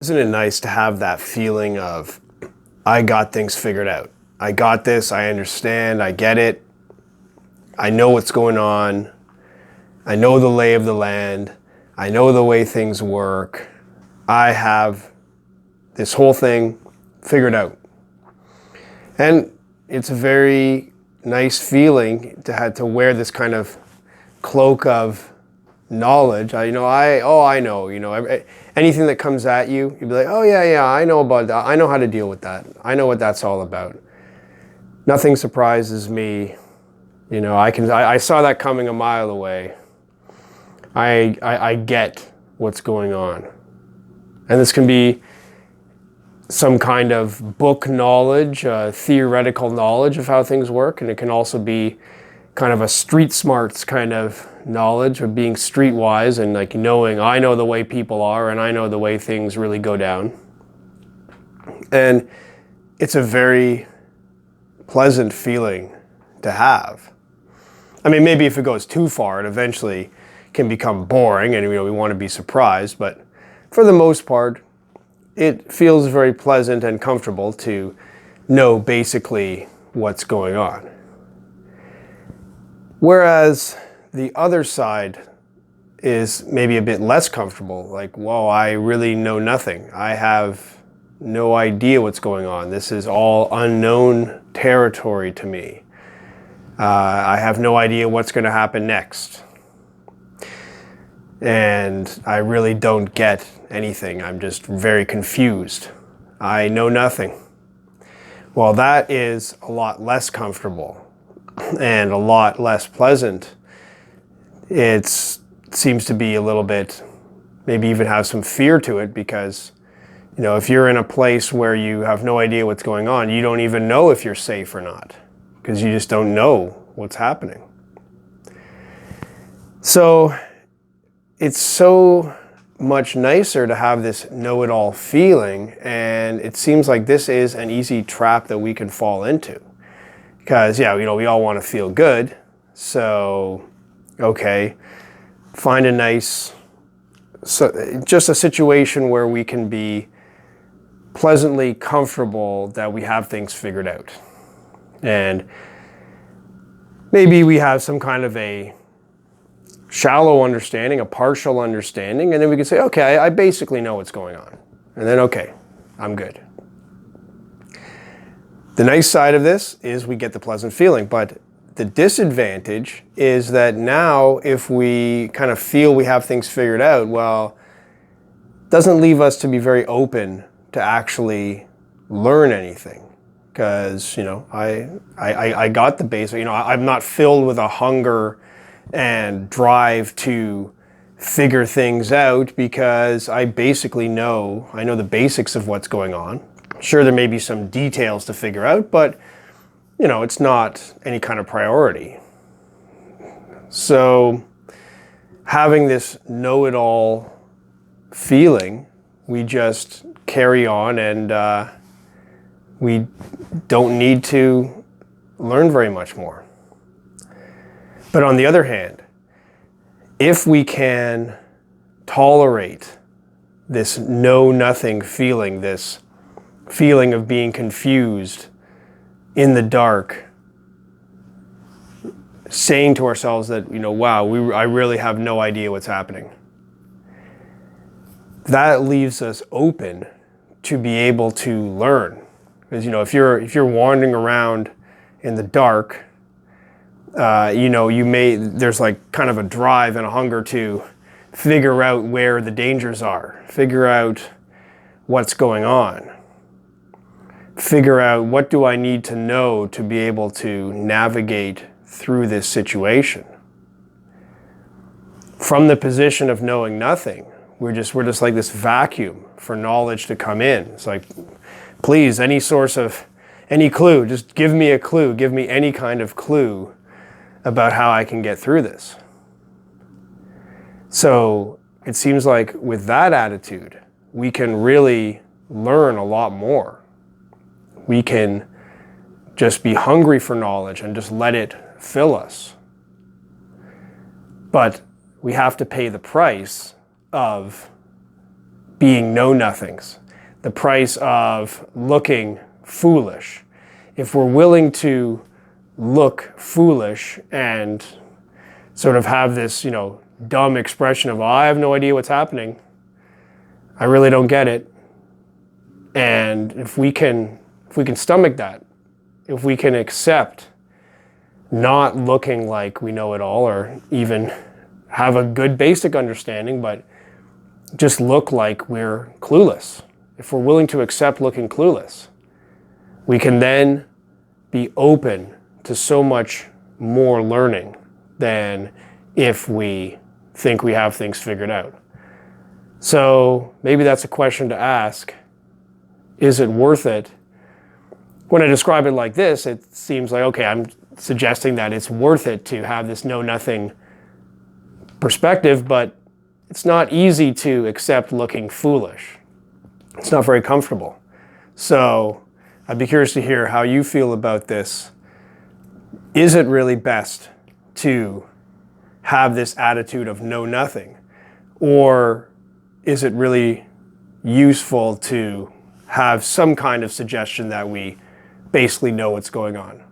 Isn't it nice to have that feeling of, I got things figured out. I got this, I understand, I get it. I know what's going on. I know the lay of the land. I know the way things work. I have this whole thing figured out. And it's a very nice feeling to have to wear this kind of cloak of knowledge. I know, anything that comes at you, you'd be like, oh yeah, I know about that. I know how to deal with that. I know what that's all about. Nothing surprises me. I saw that coming a mile away. I get what's going on. And this can be some kind of book knowledge, theoretical knowledge of how things work. And it can also be kind of a street smarts kind of knowledge of being streetwise and like knowing I know the way people are and I know the way things really go down. And it's a very pleasant feeling to have. I mean, maybe if it goes too far, it eventually can become boring and we want to be surprised, but for the most part, it feels very pleasant and comfortable to know basically what's going on. Whereas the other side is maybe a bit less comfortable, like, whoa, I really know nothing. I have no idea what's going on. This is all unknown territory to me. I have no idea what's going to happen next. And I really don't get anything. I'm just very confused. I know nothing. Well, that is a lot less comfortable and a lot less pleasant. It seems to be a little bit, maybe even have some fear to it because, if you're in a place where you have no idea what's going on, you don't even know if you're safe or not because you just don't know what's happening. So it's so much nicer to have this know-it-all feeling, and it seems like this is an easy trap that we can fall into. Because, we all want to feel good, so, okay, find a nice, just a situation where we can be pleasantly comfortable that we have things figured out. And maybe we have some kind of a shallow understanding, a partial understanding, and then we can say, okay, I basically know what's going on. And then, okay, I'm good. The nice side of this is we get the pleasant feeling, but the disadvantage is that now if we kind of feel we have things figured out, well, it doesn't leave us to be very open to actually learn anything. Because, I got the basic, I'm not filled with a hunger and drive to figure things out because I basically know the basics of what's going on. Sure, there may be some details to figure out, but it's not any kind of priority. So having this know-it-all feeling, we just carry on and we don't need to learn very much more. But on the other hand, if we can tolerate this know-nothing feeling, this feeling of being confused in the dark, saying to ourselves that, wow, I really have no idea what's happening. That leaves us open to be able to learn. Because, if you're wandering around in the dark, there's like kind of a drive and a hunger to figure out where the dangers are, figure out what's going on, figure out what do I need to know to be able to navigate through this situation. From the position of knowing nothing, we're just like this vacuum for knowledge to come in. It's like, please, any clue, just give me a clue, give me any kind of clue about how I can get through this. So it seems like with that attitude, we can really learn a lot more. We can just be hungry for knowledge and just let it fill us. But we have to pay the price of being know-nothings, the price of looking foolish. If we're willing to look foolish and sort of have this, dumb expression of, oh, I have no idea what's happening, I really don't get it. And if we can stomach that, if we can accept not looking like we know it all, or even have a good basic understanding, but just look like we're clueless. If we're willing to accept looking clueless, we can then be open to so much more learning than if we think we have things figured out. So maybe that's a question to ask. Is it worth it? When I describe it like this, it seems like, okay, I'm suggesting that it's worth it to have this know-nothing perspective, but it's not easy to accept looking foolish. It's not very comfortable. So I'd be curious to hear how you feel about this. Is it really best to have this attitude of know-nothing? Or is it really useful to have some kind of suggestion that we basically know what's going on?